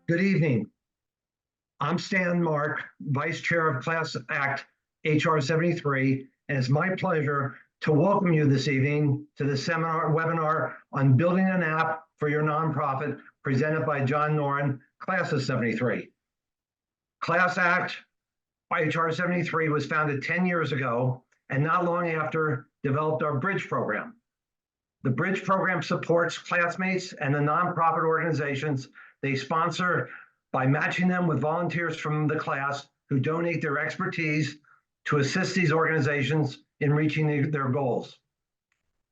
Good evening. I'm Stan Mark, Vice Chair of Class Act HR 73, and it's my pleasure to welcome you this evening to the webinar on building an app for your nonprofit presented by John Noran, Class of 73. Class Act HR 73 was founded 10 years ago and not long after developed our Bridge program. The Bridge program supports classmates and the nonprofit organizations they sponsor by matching them with volunteers from the class who donate their expertise to assist these organizations in reaching their goals.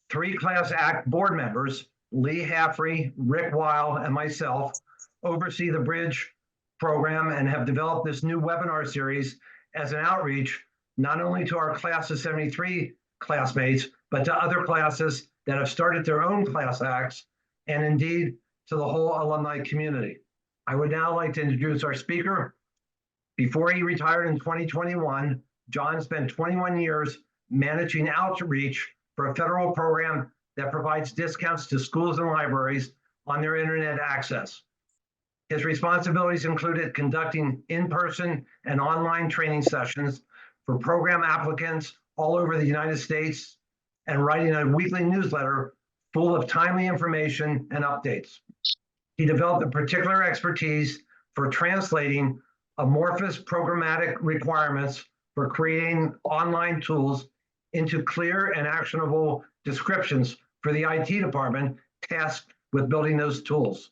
3 Class Act board members, Lee Haffrey, Rick Weil, and myself, oversee the Bridge program and have developed this new webinar series as an outreach not only to our Class of 73 classmates, but to other classes that have started their own class acts, and indeed to the whole alumni community. I would now like to introduce our speaker. Before he retired in 2021, John spent 21 years managing outreach for a federal program that provides discounts to schools and libraries on their internet access. His responsibilities included conducting in-person and online training sessions for program applicants all over the United States and writing a weekly newsletter full of timely information and updates. He developed a particular expertise for translating amorphous programmatic requirements for creating online tools into clear and actionable descriptions for the IT department tasked with building those tools.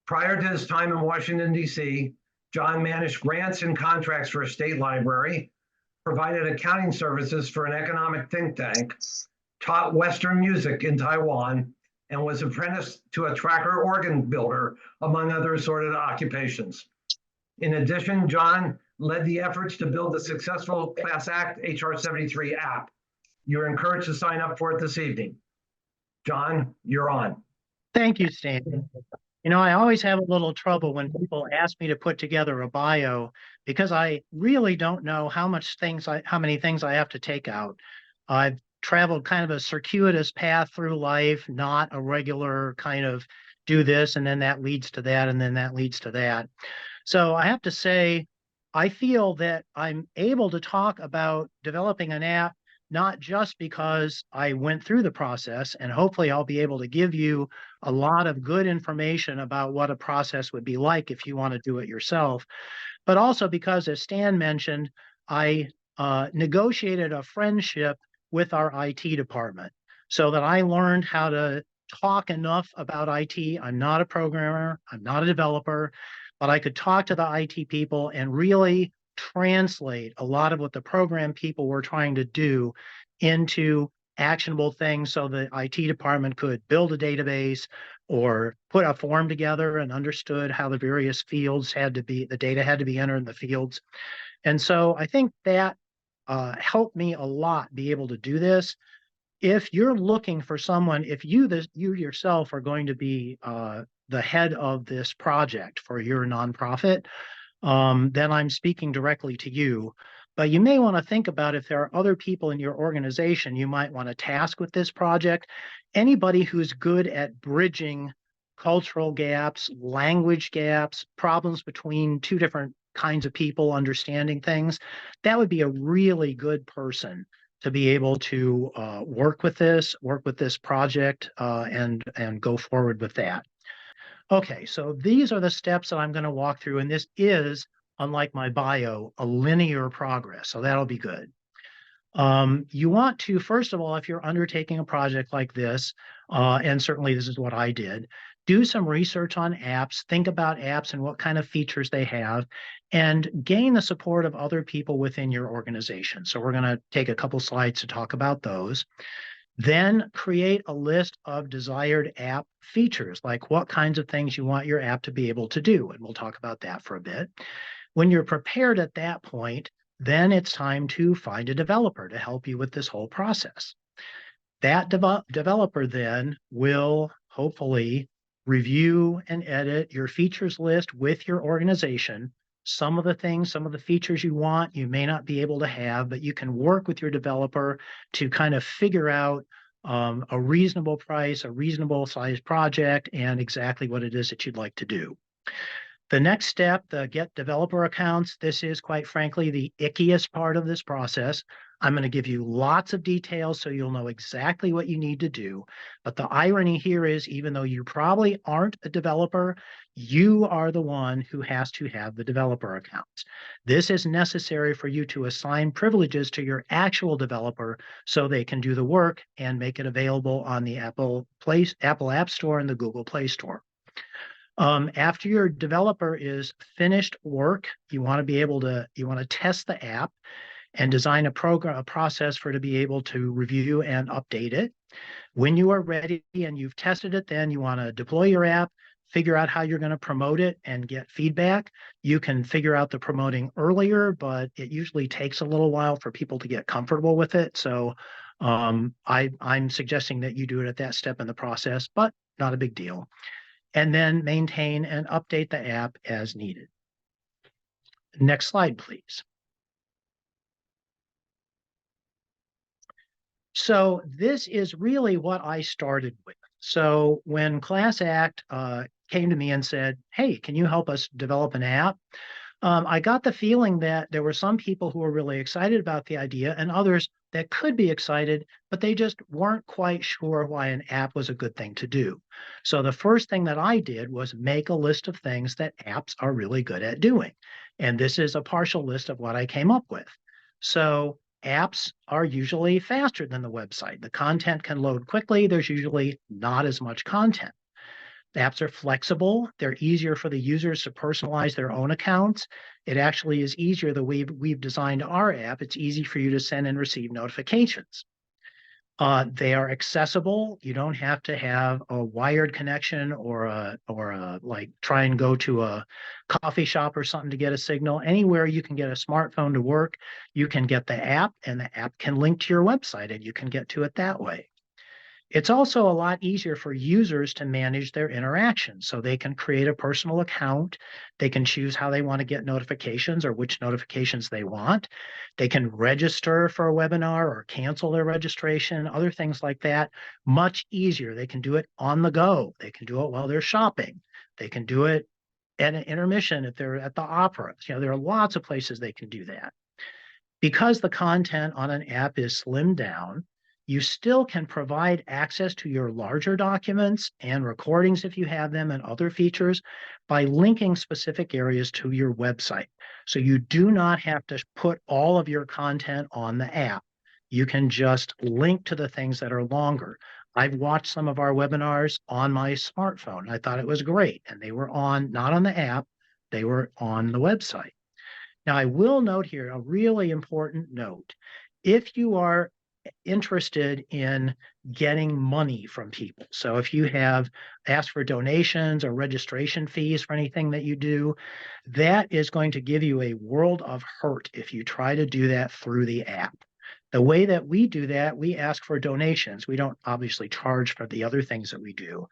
Prior to his time in Washington, D.C., John managed grants and contracts for a state library, provided accounting services for an economic think tank, taught Western music in Taiwan, and was apprenticed to a tracker organ builder, among other assorted occupations. In addition, John led the efforts to build the successful Class Act HR 73 app. You're encouraged to sign up for it this evening. John, you're on. Thank you, Stan. You know, I always have a little trouble when people ask me to put together a bio because I really don't know how many things I have to take out. I've traveled kind of a circuitous path through life, not a regular kind of do this and then that leads to that and then that leads to that. So I have to say, I feel that I'm able to talk about developing an app not just because I went through the process, and hopefully I'll be able to give you a lot of good information about what a process would be like if you want to do it yourself, but also because, as Stan mentioned, I negotiated a friendship with our IT department so that I learned how to talk enough about IT. I'm not a programmer, I'm not a developer, but I could talk to the IT people and really translate a lot of what the program people were trying to do into actionable things so the IT department could build a database or put a form together and understood how the various fields the data had to be entered in the fields. And so I think that helped me a lot be able to do this. If you're looking for someone, if you yourself are going to be the head of this project for your nonprofit, then I'm speaking directly to you. But you may want to think about if there are other people in your organization you might want to task with this project. Anybody who's good at bridging cultural gaps, language gaps, problems between two different kinds of people understanding things, that would be a really good person to be able to work with this project and go forward with that. Okay, so these are the steps that I'm going to walk through, and this is, unlike my bio, a linear progress, so that'll be good. You want to, first of all, if you're undertaking a project like this, and certainly this is what I did, do some research on apps, think about apps and what kind of features they have, and gain the support of other people within your organization. So we're going to take a couple slides to talk about those. Then create a list of desired app features, like what kinds of things you want your app to be able to do. And we'll talk about that for a bit. When you're prepared at that point, then it's time to find a developer to help you with this whole process. That developer then will hopefully review and edit your features list with your organization. Some of the features you want, you may not be able to have, but you can work with your developer to kind of figure out a reasonable price, a reasonable size project, and exactly what it is that you'd like to do. The next step, the get developer accounts, this is quite frankly the ickiest part of this process. I'm going to give you lots of details so you'll know exactly what you need to do. But the irony here is, even though you probably aren't a developer, you are the one who has to have the developer accounts. This is necessary for you to assign privileges to your actual developer so they can do the work and make it available on the Apple App Store and the Google Play Store. After your developer is finished work, you want to test the app and design a process for it to be able to review and update it. When you are ready and you've tested it, then you want to deploy your app, figure out how you're going to promote it and get feedback. You can figure out the promoting earlier, but it usually takes a little while for people to get comfortable with it. So I'm suggesting that you do it at that step in the process, but not a big deal. And then maintain and update the app as needed. Next slide, please. So this is really what I started with. So when Class Act came to me and said, hey, can you help us develop an app? I got the feeling that there were some people who were really excited about the idea and others that could be excited, but they just weren't quite sure why an app was a good thing to do. So the first thing that I did was make a list of things that apps are really good at doing. And this is a partial list of what I came up with. So apps are usually faster than the website. The content can load quickly. There's usually not as much content. The apps are flexible. They're easier for the users to personalize their own accounts. It actually is easier the way we've designed our app. It's easy for you to send and receive notifications. They are accessible. You don't have to have a wired connection or like try and go to a coffee shop or something to get a signal. Anywhere you can get a smartphone to work, you can get the app, and the app can link to your website, and you can get to it that way. It's also a lot easier for users to manage their interactions. So they can create a personal account. They can choose how they want to get notifications or which notifications they want. They can register for a webinar or cancel their registration, other things like that. Much easier. They can do it on the go. They can do it while they're shopping. They can do it at an intermission if they're at the opera. There are lots of places they can do that. Because the content on an app is slimmed down, you still can provide access to your larger documents and recordings if you have them and other features by linking specific areas to your website. So you do not have to put all of your content on the app. You can just link to the things that are longer. I've watched some of our webinars on my smartphone. I thought it was great. And they were not on the app, they were on the website. Now, I will note here a really important note. If you are interested in getting money from people, so if you have asked for donations or registration fees for anything that you do, that is going to give you a world of hurt if you try to do that through the app. The way that we do that, we ask for donations. We don't obviously charge for the other things that we do,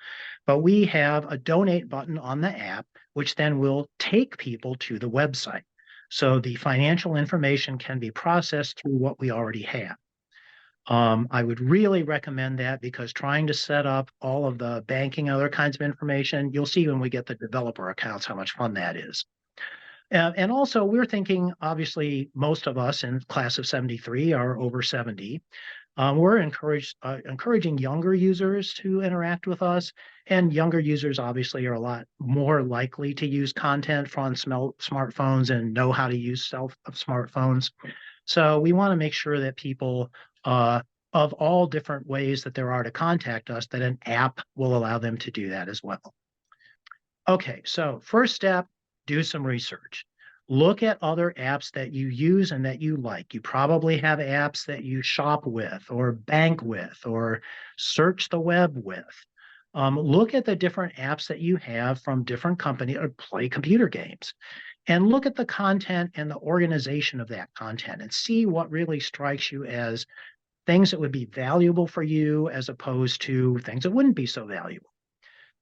but we have a donate button on the app, which then will take people to the website. So the financial information can be processed through what we already have. I would really recommend that because trying to set up all of the banking and other kinds of information, you'll see when we get the developer accounts how much fun that is. And also, we're thinking, obviously, most of us in class of 73 are over 70. We're encouraging younger users to interact with us, and younger users obviously are a lot more likely to use content from smartphones and know how to use smartphones. So we want to make sure that people of all different ways that there are to contact us, that an app will allow them to do that as well. Okay, so first step, do some research. Look at other apps that you use and that you like. You probably have apps that you shop with or bank with or search the web with. Look at the different apps that you have from different companies or play computer games. And look at the content and the organization of that content and see what really strikes you as things that would be valuable for you as opposed to things that wouldn't be so valuable.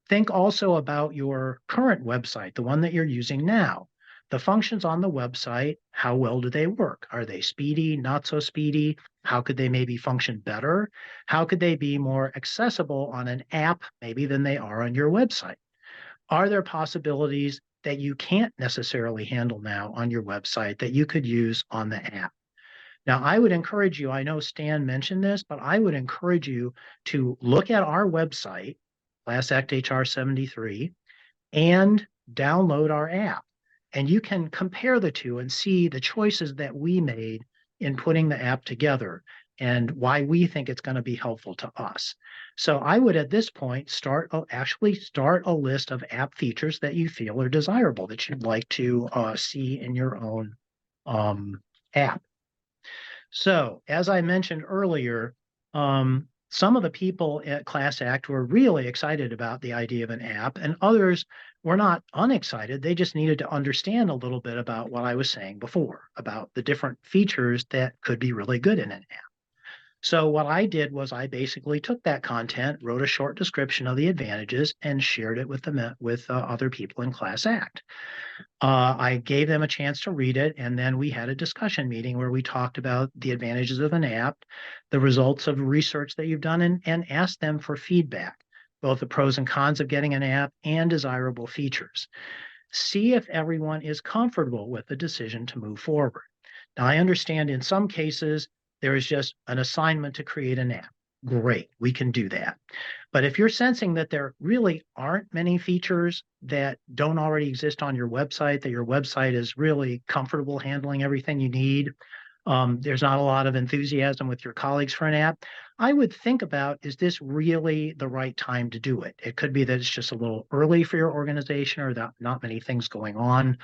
Think also about your current website, the one that you're using now. The functions on the website, how well do they work? Are they speedy, not so speedy? How could they maybe function better? How could they be more accessible on an app maybe than they are on your website? Are there possibilities that you can't necessarily handle now on your website that you could use on the app. Now, I would encourage you, I know Stan mentioned this, but I would encourage you to look at our website, Class Act HR 73, and download our app. And you can compare the two and see the choices that we made in putting the app together and why we think it's going to be helpful to us. So I would at this point actually start a list of app features that you feel are desirable that you'd like to see in your own app. So, as I mentioned earlier, some of the people at Class Act were really excited about the idea of an app, and others were not unexcited. They just needed to understand a little bit about what I was saying before about the different features that could be really good in an app. So, what I did was I basically took that content, wrote a short description of the advantages, and shared it with other people in Class Act. I gave them a chance to read it, and then we had a discussion meeting where we talked about the advantages of an app, the results of research that you've done, and asked them for feedback, both the pros and cons of getting an app and desirable features. See if everyone is comfortable with the decision to move forward. Now, I understand in some cases there is just an assignment to create an app. Great, we can do that. But if you're sensing that there really aren't many features that don't already exist on your website, that your website is really comfortable handling everything you need, there's not a lot of enthusiasm with your colleagues for an app, I would think about, is this really the right time to do it? It could be that it's just a little early for your organization or that not many things going on.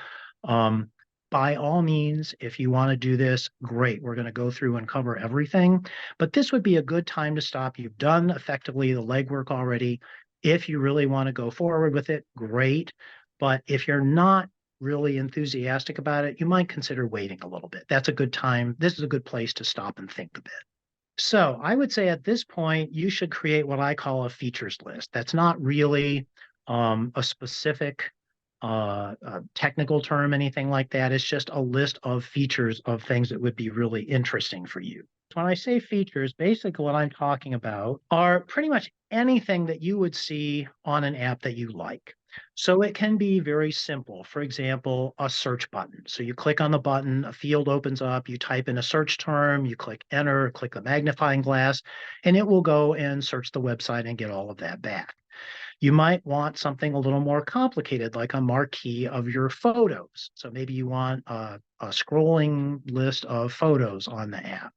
Um, by all means, if you want to do this, great. We're going to go through and cover everything. But this would be a good time to stop. You've done effectively the legwork already. If you really want to go forward with it, great. But if you're not really enthusiastic about it, you might consider waiting a little bit. That's a good time. This is a good place to stop and think a bit. So I would say at this point, you should create what I call a features list. That's not really a specific technical term, anything like that. It's just a list of features of things that would be really interesting for you. When I say features, basically what I'm talking about are pretty much anything that you would see on an app that you like. So it can be very simple. For example, a search button. So you click on the button, a field opens up, you type in a search term, you click enter, click the magnifying glass, and it will go and search the website and get all of that back. You might want something a little more complicated, like a marquee of your photos. So maybe you want a scrolling list of photos on the app.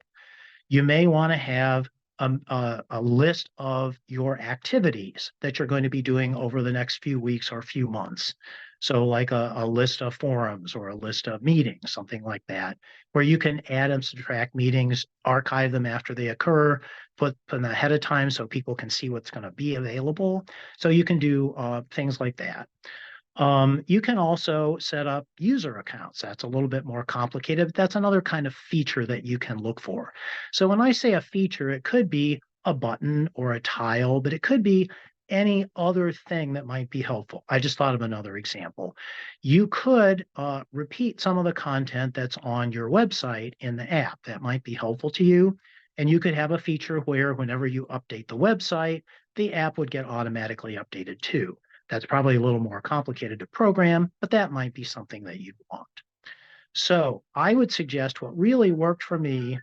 You may want to have a list of your activities that you're going to be doing over the next few weeks or few months. So, like a list of forums or a list of meetings, something like that, where you can add and subtract meetings, archive them after they occur, put them ahead of time so people can see what's going to be available. So, you can do things like that. You can also set up user accounts. That's a little bit more complicated, but that's another kind of feature that you can look for. So when I say a feature, it could be a button or a tile, but it could be any other thing that might be helpful. I just thought of another example. You could repeat some of the content that's on your website in the app that might be helpful to you. And you could have a feature where whenever you update the website, the app would get automatically updated too. That's probably a little more complicated to program, but that might be something that you want. So I would suggest what really worked for me,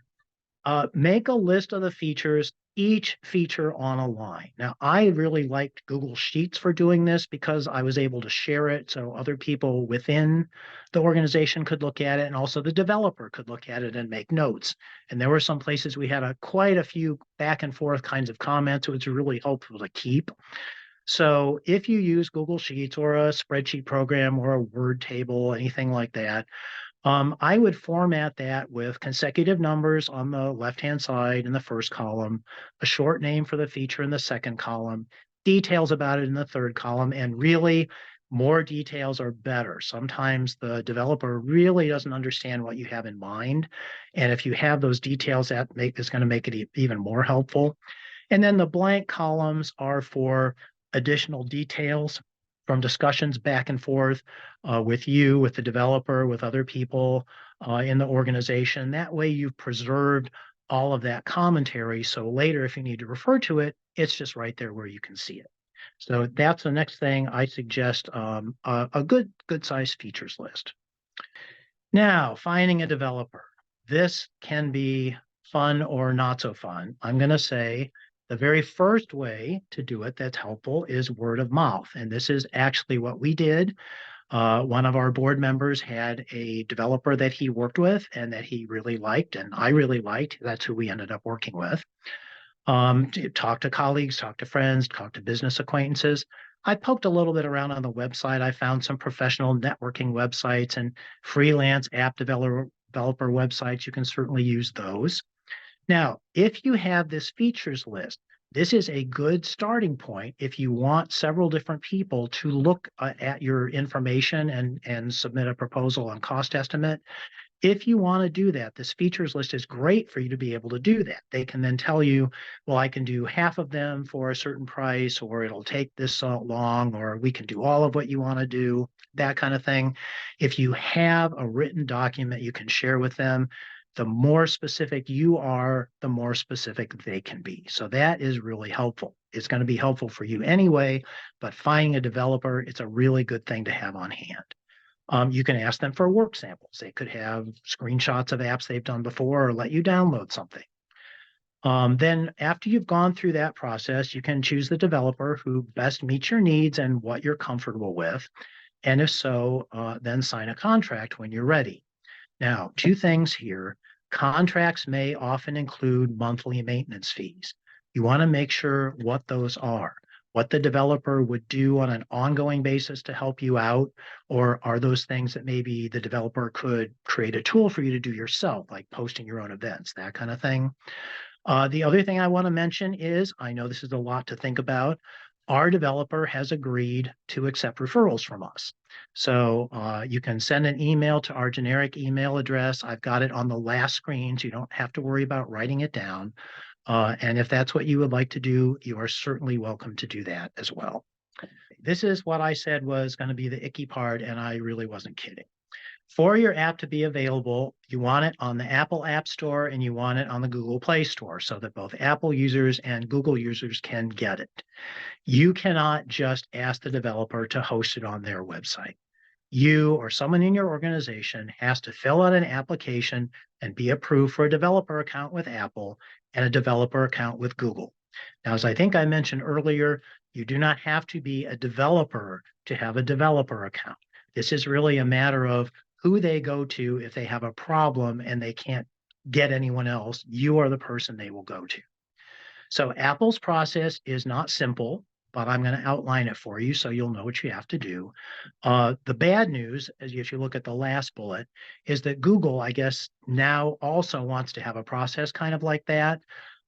make a list of the features, each feature on a line. Now, I really liked Google Sheets for doing this because I was able to share it so other people within the organization could look at it, and also the developer could look at it and make notes. And there were some places we had quite a few back and forth kinds of comments. It was really helpful to keep. So if you use Google Sheets or a spreadsheet program or a Word table, anything like that, I would format that with consecutive numbers on the left-hand side in the first column, a short name for the feature in the second column, details about it in the third column, and really more details are better. Sometimes the developer really doesn't understand what you have in mind. And if you have those details, is going to make it even more helpful. And then the blank columns are for additional details from discussions back and forth with you, with the developer, with other people in the organization. That way you've preserved all of that commentary. So later, if you need to refer to it, it's just right there where you can see it. So that's the next thing I suggest, a good size features list. Now, finding a developer. This can be fun or not so fun. I'm going to say the very first way to do it that's helpful is word of mouth. And this is actually what we did. One of our board members had a developer that he worked with and that he really liked, and I really liked. That's who we ended up working with. To talk to colleagues, talk to friends, talk to business acquaintances. I poked a little bit around on the website. I found some professional networking websites and freelance app developer websites. You can certainly use those. Now, if you have this features list, this is a good starting point if you want several different people to look at your information and submit a proposal on cost estimate. If you want to do that, this features list is great for you to be able to do that. They can then tell you, well, I can do half of them for a certain price, or it'll take this so long, or we can do all of what you want to do, that kind of thing. If you have a written document you can share with them, the more specific you are, the more specific they can be. So that is really helpful. It's going to be helpful for you anyway, but finding a developer, it's a really good thing to have on hand. You can ask them for work samples. They could have screenshots of apps they've done before or let you download something. Then after you've gone through that process, you can choose the developer who best meets your needs and what you're comfortable with. And if so, then sign a contract when you're ready. Now, two things here. Contracts may often include monthly maintenance fees. You want to make sure what those are, what the developer would do on an ongoing basis to help you out, or are those things that maybe the developer could create a tool for you to do yourself, like posting your own events, that kind of thing. The other thing I want to mention is, I know this is a lot to think about. Our developer has agreed to accept referrals from us. So you can send an email to our generic email address. I've got it on the last screen, so you don't have to worry about writing it down. And if that's what you would like to do, you are certainly welcome to do that as well. This is what I said was going to be the icky part, and I really wasn't kidding. For your app to be available, you want it on the Apple App Store and you want it on the Google Play Store so that both Apple users and Google users can get it. You cannot just ask the developer to host it on their website. You or someone in your organization has to fill out an application and be approved for a developer account with Apple and a developer account with Google. Now, as I think I mentioned earlier, you do not have to be a developer to have a developer account. This is really a matter of who they go to if they have a problem and they can't get anyone else. You are the person they will go to. So Apple's process is not simple, but I'm going to outline it for you so you'll know what you have to do. The bad news, as if you look at the last bullet, is that Google, I guess, now also wants to have a process kind of like that.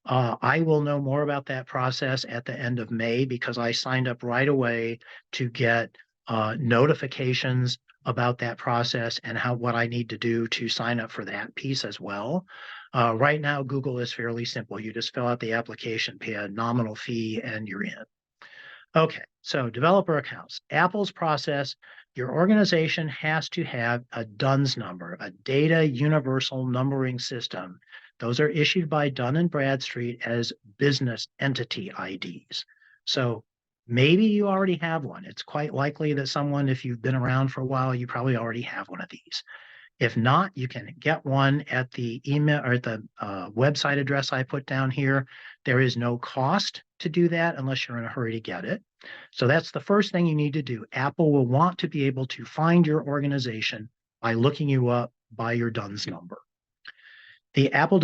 I will know more about that process at the end of May because I signed up right away to get notifications about that process and what I need to do to sign up for that piece as well. Right now, Google is fairly simple. You just fill out the application, pay a nominal fee, and you're in. Okay, so developer accounts. Apple's process, your organization has to have a DUNS number, a data universal numbering system. Those are issued by Dun & Bradstreet as business entity IDs. So maybe you already have one. It's quite likely that someone, if you've been around for a while, you probably already have one of these. If not, you can get one at the email or at the website address I put down here. There is no cost to do that unless you're in a hurry to get it. So that's the first thing you need to do. Apple will want to be able to find your organization by looking you up by your DUNS number. The Apple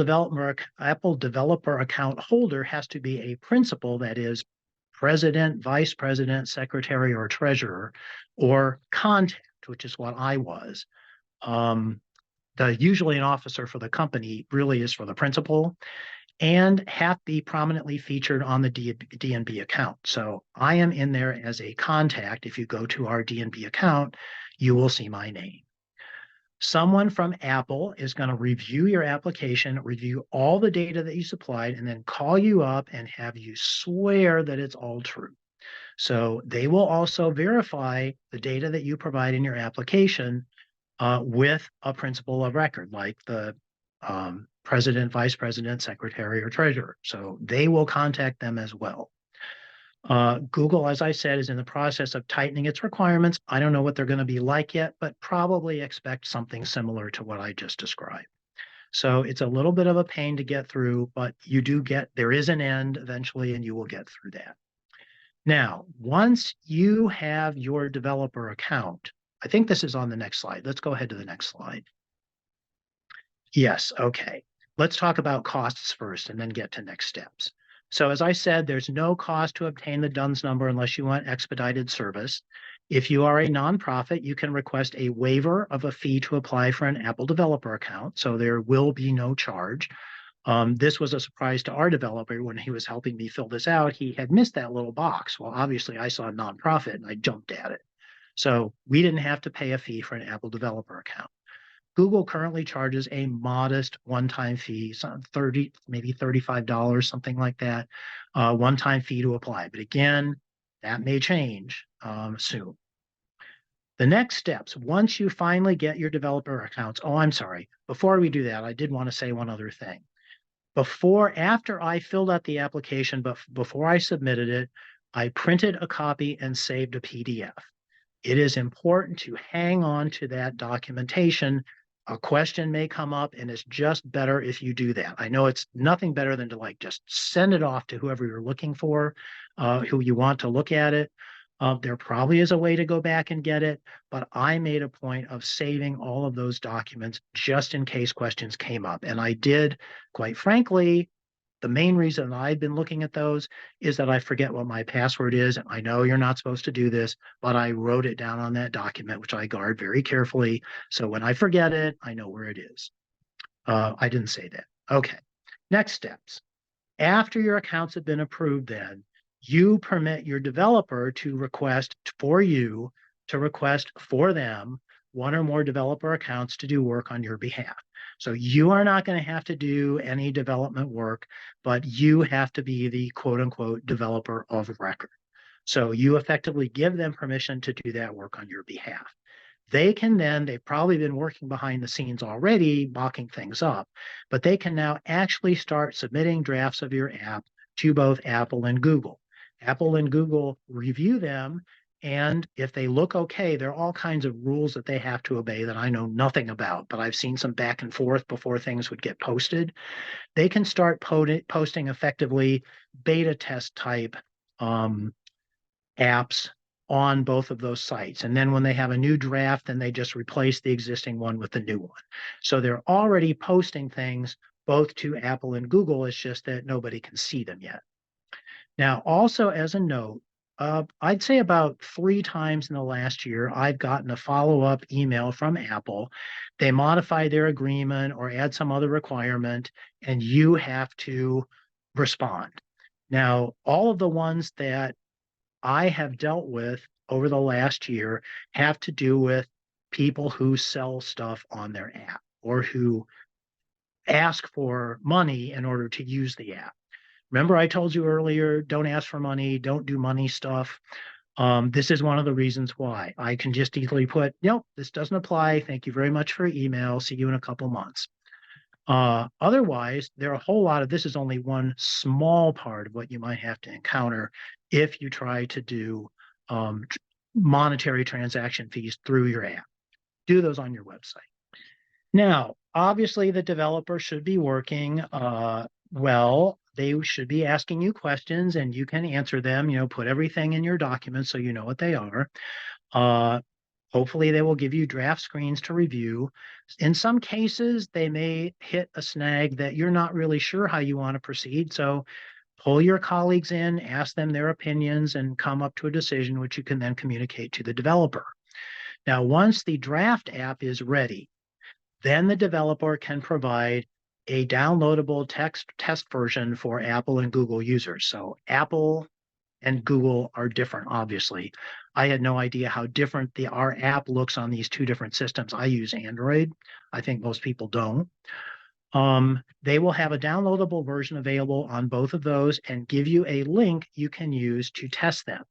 developer account holder has to be a principal, that is president, vice president, secretary, or treasurer, or contact, which is what I was. Usually an officer for the company really is for the principal, and have to be prominently featured on the DNB account. So I am in there as a contact. If you go to our DNB account, you will see my name. Someone from Apple is going to review your application, review all the data that you supplied, and then call you up and have you swear that it's all true. So they will also verify the data that you provide in your application with a principal of record, like the president, vice president, secretary, or treasurer. So they will contact them as well. Google, as I said, is in the process of tightening its requirements. I don't know what they're going to be like yet, but probably expect something similar to what I just described. So it's a little bit of a pain to get through, but there is an end eventually, and you will get through that. Now, once you have your developer account, I think this is on the next slide. Let's go ahead to the next slide. Yes, okay. Let's talk about costs first and then get to next steps. So as I said, there's no cost to obtain the DUNS number unless you want expedited service. If you are a nonprofit, you can request a waiver of a fee to apply for an Apple developer account. So there will be no charge. This was a surprise to our developer when he was helping me fill this out. He had missed that little box. Well, obviously I saw a nonprofit and I jumped at it. So we didn't have to pay a fee for an Apple developer account. Google currently charges a modest one-time fee, some 30, maybe $35, something like that, one-time fee to apply. But again, that may change soon. The next steps, once you finally get your developer accounts, oh, I'm sorry. Before we do that, I did want to say one other thing. After I filled out the application, but before I submitted it, I printed a copy and saved a PDF. It is important to hang on to that documentation. A question may come up, and it's just better if you do that. I know it's nothing better than to just send it off to whoever you're looking for, who you want to look at it. There probably is a way to go back and get it, but I made a point of saving all of those documents just in case questions came up. And I did, quite frankly, the main reason I've been looking at those is that I forget what my password is. And I know you're not supposed to do this, but I wrote it down on that document, which I guard very carefully. So when I forget it, I know where it is. I didn't say that. Okay. Next steps. After your accounts have been approved, then you permit your developer to request for them one or more developer accounts to do work on your behalf. So you are not going to have to do any development work, but you have to be the quote unquote developer of record. So you effectively give them permission to do that work on your behalf. They've probably been working behind the scenes already, mocking things up, but they can now actually start submitting drafts of your app to both Apple and Google. Apple and Google review them, and if they look okay, there are all kinds of rules that they have to obey that I know nothing about, but I've seen some back and forth before things would get posted. They can start posting effectively beta test type apps on both of those sites. And then when they have a new draft, then they just replace the existing one with the new one. So they're already posting things both to Apple and Google. It's just that nobody can see them yet. Now, also as a note, I'd say about 3 times in the last year, I've gotten a follow-up email from Apple. They modify their agreement or add some other requirement, and you have to respond. Now, all of the ones that I have dealt with over the last year have to do with people who sell stuff on their app or who ask for money in order to use the app. Remember, I told you earlier, don't ask for money, don't do money stuff. This is one of the reasons why. I can just easily put, nope, this doesn't apply. Thank you very much for your email. See you in a couple months. Otherwise, there are a whole lot of, this is only one small part of what you might have to encounter if you try to do monetary transaction fees through your app. Do those on your website. Now, obviously, the developer should be working well. They should be asking you questions and you can answer them, put everything in your documents so you know what they are. Hopefully they will give you draft screens to review. In some cases, they may hit a snag that you're not really sure how you want to proceed. So pull your colleagues in, ask them their opinions, and come up to a decision, which you can then communicate to the developer. Now, once the draft app is ready, then the developer can provide a downloadable test version for Apple and Google users. So Apple and Google are different, obviously. I had no idea how different our app looks on these 2 different systems. I use Android. I think most people don't. They will have a downloadable version available on both of those and give you a link you can use to test them.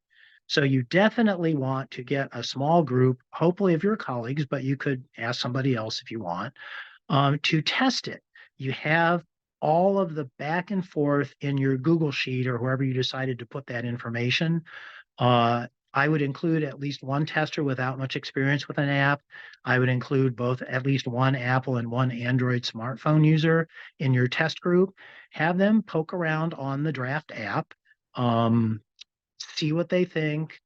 So you definitely want to get a small group, hopefully of your colleagues, but you could ask somebody else if you want, to test it. You have all of the back and forth in your Google Sheet or wherever you decided to put that information. I would include at least one tester without much experience with an app. I would include both at least one Apple and one Android smartphone user in your test group. Have them poke around on the draft app, see what they think,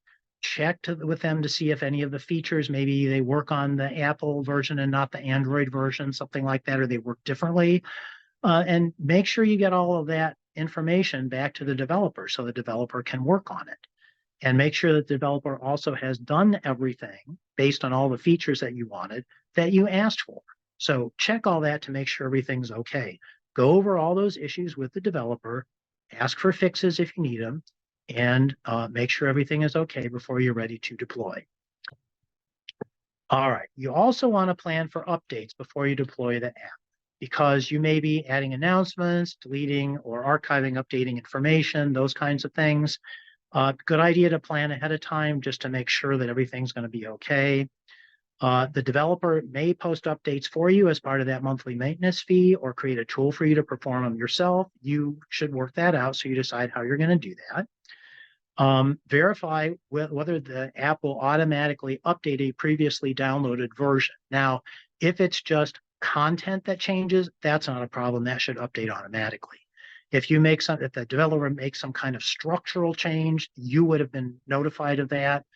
with them to see if any of the features, maybe they work on the Apple version and not the Android version, something like that, or they work differently. And make sure you get all of that information back to the developer so the developer can work on it. And make sure that the developer also has done everything based on all the features that you wanted that you asked for. So check all that to make sure everything's okay. Go over all those issues with the developer, ask for fixes if you need them, and make sure everything is okay before you're ready to deploy. All right. You also want to plan for updates before you deploy the app, because you may be adding announcements, deleting or archiving, updating information, those kinds of things. Good idea to plan ahead of time just to make sure that everything's going to be okay. The developer may post updates for you as part of that monthly maintenance fee or create a tool for you to perform them yourself. You should work that out so you decide how you're going to do that. Verify whether the app will automatically update a previously downloaded version. Now, if it's just content that changes, that's not a problem. That should update automatically. If the developer makes some kind of structural change, you would have been notified of that.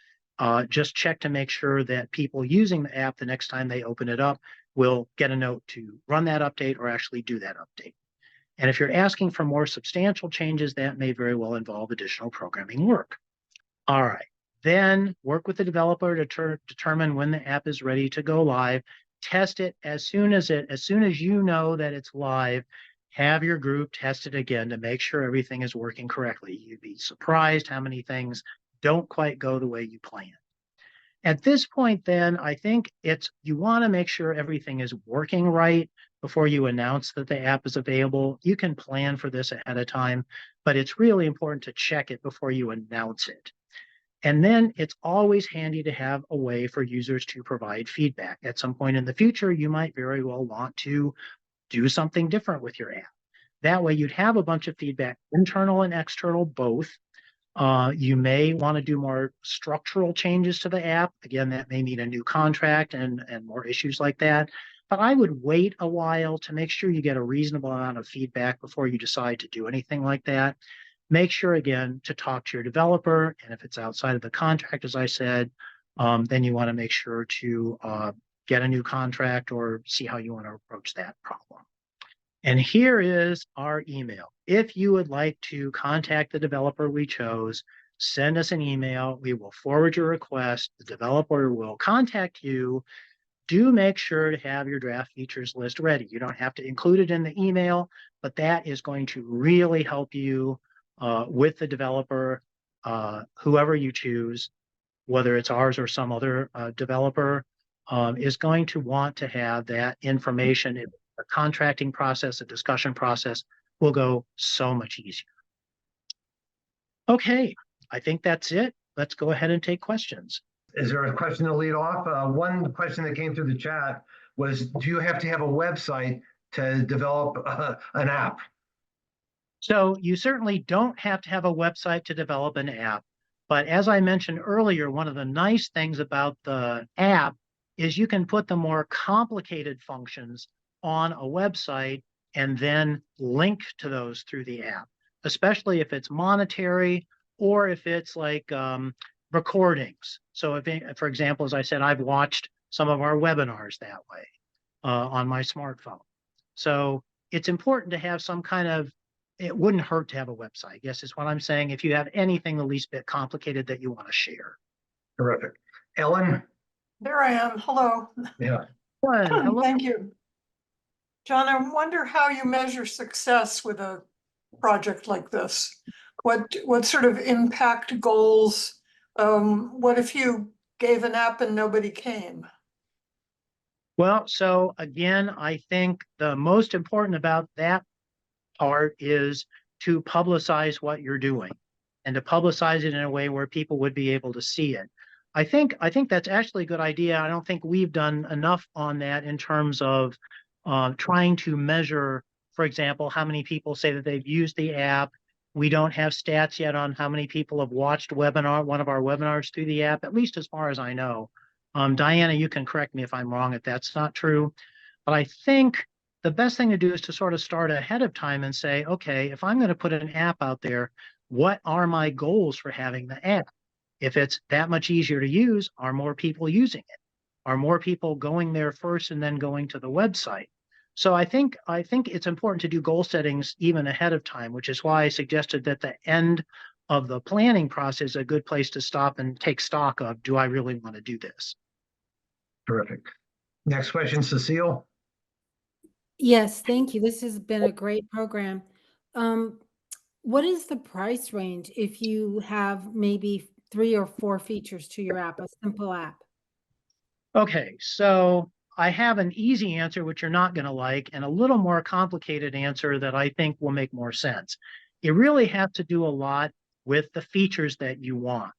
Just check to make sure that people using the app the next time they open it up will get a note to run that update or actually do that update. And if you're asking for more substantial changes, that may very well involve additional programming work. All right. Then work with the developer to determine when the app is ready to go live. Test it as soon as you know that it's live. Have your group test it again to make sure everything is working correctly. You'd be surprised how many things don't quite go the way you planned. At this point, then, I think you want to make sure everything is working right before you announce that the app is available. You can plan for this ahead of time, but it's really important to check it before you announce it. And then it's always handy to have a way for users to provide feedback. At some point in the future, you might very well want to do something different with your app. That way you'd have a bunch of feedback, internal and external both. You may want to do more structural changes to the app. Again, that may mean a new contract and more issues like that. But I would wait a while to make sure you get a reasonable amount of feedback before you decide to do anything like that. Make sure, again, to talk to your developer. And if it's outside of the contract, as I said, then you want to make sure to get a new contract or see how you want to approach that problem. And here is our email. If you would like to contact the developer we chose, send us an email. We will forward your request. The developer will contact you. Do make sure to have your draft features list ready. You don't have to include it in the email, but that is going to really help you with the developer, whoever you choose, whether it's ours or some other developer, is going to want to have that information. The contracting process, the discussion process will go so much easier. Okay, I think that's it. Let's go ahead and take questions. Is there a question to lead off? One question that came through the chat was, do you have to have a website to develop an app? So you certainly don't have to have a website to develop an app. But as I mentioned earlier, one of the nice things about the app is you can put the more complicated functions on a website and then link to those through the app, especially if it's monetary or if it's like recordings. So if, for example, as I said, I've watched some of our webinars that way on my smartphone. So it's important to have some kind of, it wouldn't hurt to have a website, I guess is what I'm saying, if you have anything the least bit complicated that you want to share. Terrific. Ellen? There I am. Hello. Yeah. Hello. Thank you. John, I wonder how you measure success with a project like this. What sort of impact goals? What if you gave an app and nobody came? Well, so again, I think the most important about that part is to publicize what you're doing and to publicize it in a way where people would be able to see it. I think that's actually a good idea. I don't think we've done enough on that in terms of trying to measure for example, how many people say that they've used the app. We don't have stats yet on how many people have watched one of our webinars through the app, at least as far as I know. Diana, you can correct me if I'm wrong if that's not true. But I think the best thing to do is to sort of start ahead of time and say, okay, if I'm going to put an app out there, what are my goals for having the app? If it's that much easier to use, are more people using it? Are more people going there first and then going to the website? So I think it's important to do goal settings even ahead of time, which is why I suggested that the end of the planning process is a good place to stop and take stock of, do I really want to do this? Terrific. Next question, Cecile. Yes, thank you. This has been a great program. What is the price range if you have maybe 3 or 4 features to your app, a simple app? Okay, so I have an easy answer, which you're not going to like, and a little more complicated answer that I think will make more sense. You really have to do a lot with the features that you want.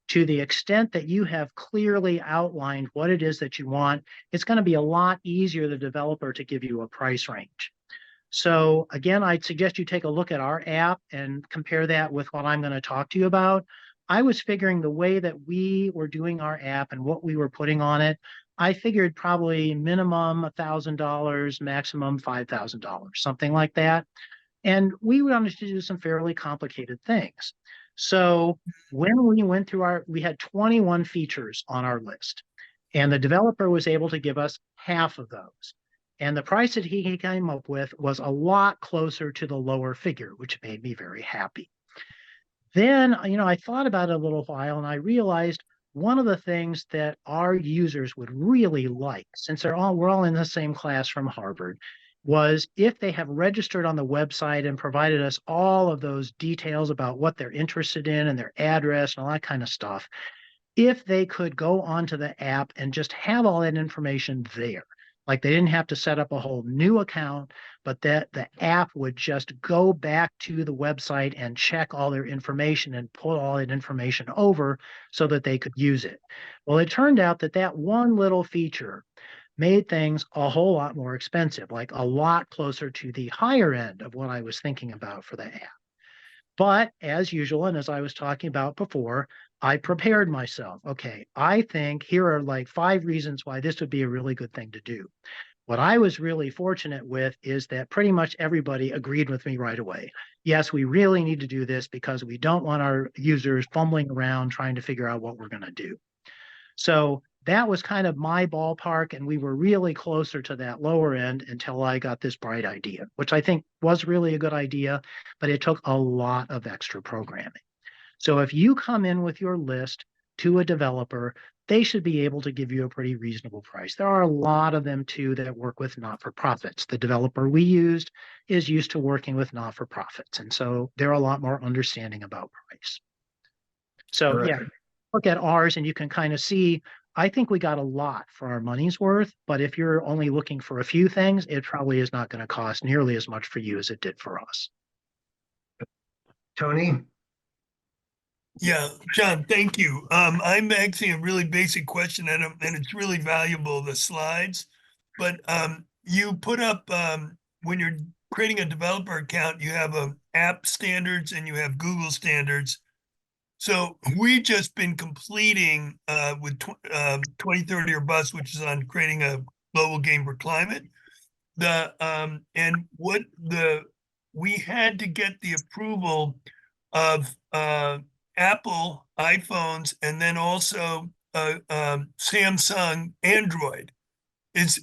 To the extent that you have clearly outlined what it is that you want, it's going to be a lot easier the developer to give you a price range. So again, I'd suggest you take a look at our app and compare that with what I'm going to talk to you about. I was figuring the way that we were doing our app and what we were putting on it, I figured probably minimum $1,000, maximum $5,000, something like that. And we wanted to do some fairly complicated things. So when we went through we had 21 features on our list, and the developer was able to give us half of those. And the price that he came up with was a lot closer to the lower figure, which made me very happy. Then, I thought about it a little while and I realized one of the things that our users would really like, since we're all in the same class from Harvard, was if they have registered on the website and provided us all of those details about what they're interested in and their address and all that kind of stuff, if they could go onto the app and just have all that information there. Like they didn't have to set up a whole new account, but that the app would just go back to the website and check all their information and pull all that information over so that they could use it. Well, it turned out that that one little feature made things a whole lot more expensive, like a lot closer to the higher end of what I was thinking about for the app. But as usual, and as I was talking about before, I prepared myself. Okay, I think here are like 5 reasons why this would be a really good thing to do. What I was really fortunate with is that pretty much everybody agreed with me right away. Yes, we really need to do this because we don't want our users fumbling around trying to figure out what we're going to do. So that was kind of my ballpark, and we were really closer to that lower end until I got this bright idea, which I think was really a good idea, but it took a lot of extra programming. So if you come in with your list to a developer, they should be able to give you a pretty reasonable price. There are a lot of them too that work with not-for-profits. The developer we used is used to working with not-for-profits, and so they're a lot more understanding about price. So yeah, look at ours and you can kind of see, I think we got a lot for our money's worth, but if you're only looking for a few things, it probably is not going to cost nearly as much for you as it did for us. Tony? Yeah, John, thank you. I'm actually a really basic question and it's really valuable, the slides. But you put up, when you're creating a developer account, you have app standards and you have Google standards. So we've just been completing with 2030 or Bust, which is on creating a global game for climate. We had to get the approval of Apple iPhones and then also Samsung Android. Is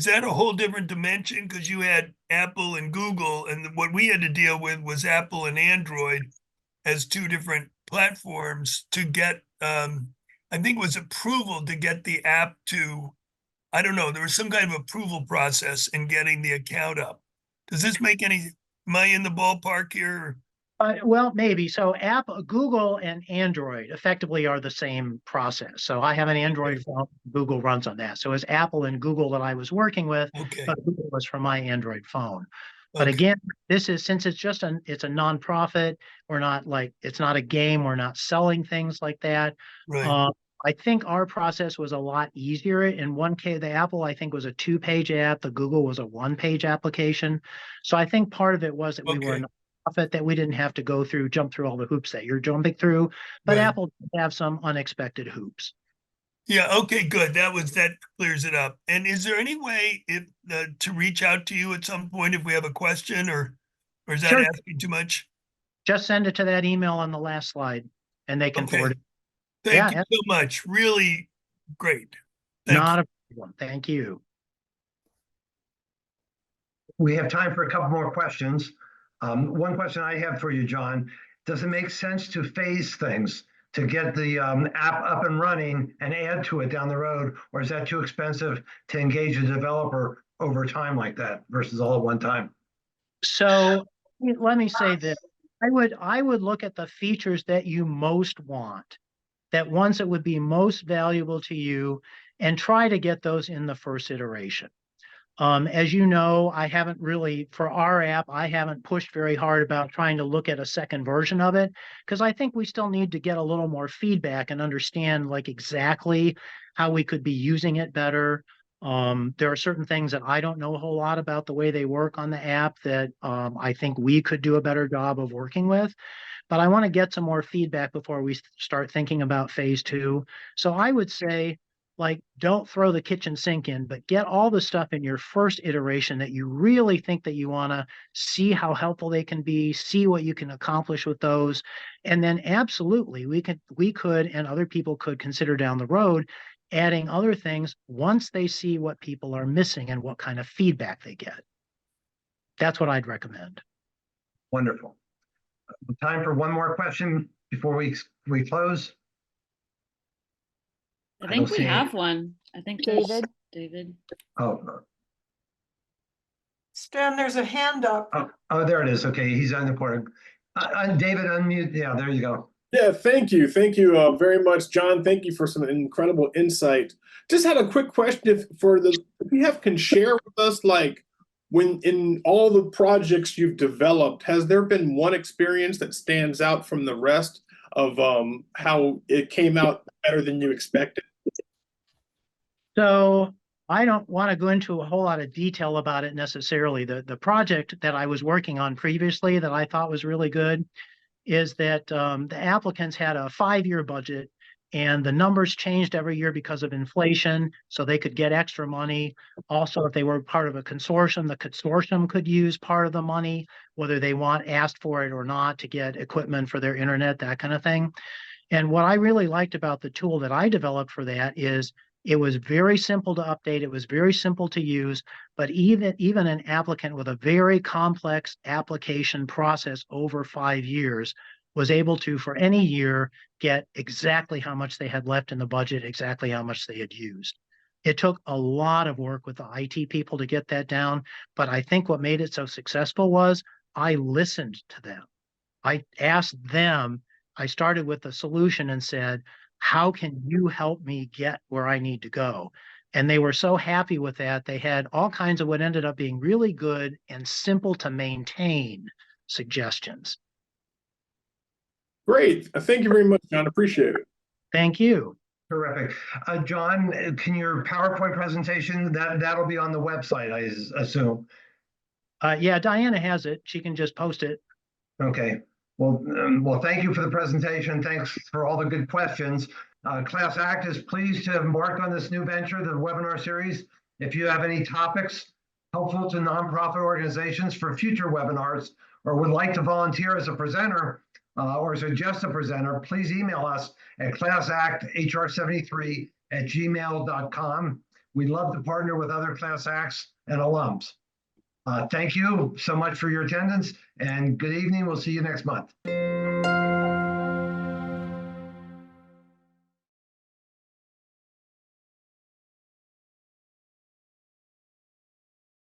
that a whole different dimension? Because you had Apple and Google, and what we had to deal with was Apple and Android as 2 different platforms to get, I think it was approval to get the app to, I don't know, there was some kind of approval process in getting the account up. Does this make am I in the ballpark here? Well, maybe. So Google and Android effectively are the same process. So I have an Android phone, Google runs on that. So it's Apple and Google that I was working with, but Google was from my Android phone. But again, since it's just it's a nonprofit, we're not it's not a game, we're not selling things like that. Right. I think our process was a lot easier. In one case, the Apple, I think, was a 2-page app. The Google was a 1-page application. So I think part of it was that we were Okay. a nonprofit, that we didn't have to jump through all the hoops that you're jumping through. But Right. Apple did have some unexpected hoops. Yeah, okay, good. That clears it up. And is there any way to reach out to you at some point if we have a question, or is that Sure. asking too much? Just send it to that email on the last slide and they can Okay. forward it. Thank Yeah, you so much. Really great. Thank Not you. a problem. Thank you. We have time for a couple more questions. One question I have for you, John, does it make sense to phase things to get the app up and running and add to it down the road? Or is that too expensive to engage a developer over time like that versus all at one time? So let me say this. I would look at the features that you most want, that ones that would be most valuable to you, and try to get those in the first iteration. As you know, I haven't really, for our app, I haven't pushed very hard about trying to look at a second version of it, because I think we still need to get a little more feedback and understand like exactly how we could be using it better. There are certain things that I don't know a whole lot about the way they work on the app that I think we could do a better job of working with. But I want to get some more feedback before we start thinking about phase 2. So I would say, like, don't throw the kitchen sink in, but get all the stuff in your first iteration that you really think that you want to see how helpful they can be, see what you can accomplish with those. And then absolutely, we could, and other people could consider down the road adding other things once they see what people are missing and what kind of feedback they get. That's what I'd recommend. Wonderful. Time for one more question before we close. I I think don't we see have any- one. I think David. David. Oh, Stan, there's a hand up. there it is. Okay, he's on the corner. David, unmute. Yeah, there you go. Yeah, thank you. Thank you very much, John. Thank you for some incredible insight. Just had a quick question if you can share with us, like, when in all the projects you've developed, has there been one experience that stands out from the rest of how it came out better than you expected? So I don't want to go into a whole lot of detail about it necessarily. The project that I was working on previously that I thought was really good is that the applicants had a 5-year budget, and the numbers changed every year because of inflation, so they could get extra money. Also, if they were part of a consortium, the consortium could use part of the money, whether they asked for it or not, to get equipment for their internet, that kind of thing. And what I really liked about the tool that I developed for that is it was very simple to update. It was very simple to use, but even an applicant with a very complex application process over 5 years was able to, for any year, get exactly how much they had left in the budget, exactly how much they had used. It took a lot of work with the IT people to get that down, but I think what made it so successful was I listened to them. I asked them, I started with the solution and said, how can you help me get where I need to go? And they were so happy with that. They had all kinds of what ended up being really good and simple to maintain suggestions. Great. Thank you very much, John. Appreciate it. Thank you. Terrific. John, can your PowerPoint presentation, that'll be on the website, I assume? Yeah, Diana has it. She can just post it. Okay. Well, thank you for the presentation. Thanks for all the good questions. Class Act is pleased to have embarked on this new venture, the webinar series. If you have any topics helpful to nonprofit organizations for future webinars, or would like to volunteer as a presenter or suggest a presenter, please email us at classacthr73@gmail.com. We'd love to partner with other Class Acts and alums. Thank you so much for your attendance, and good evening. We'll see you next month.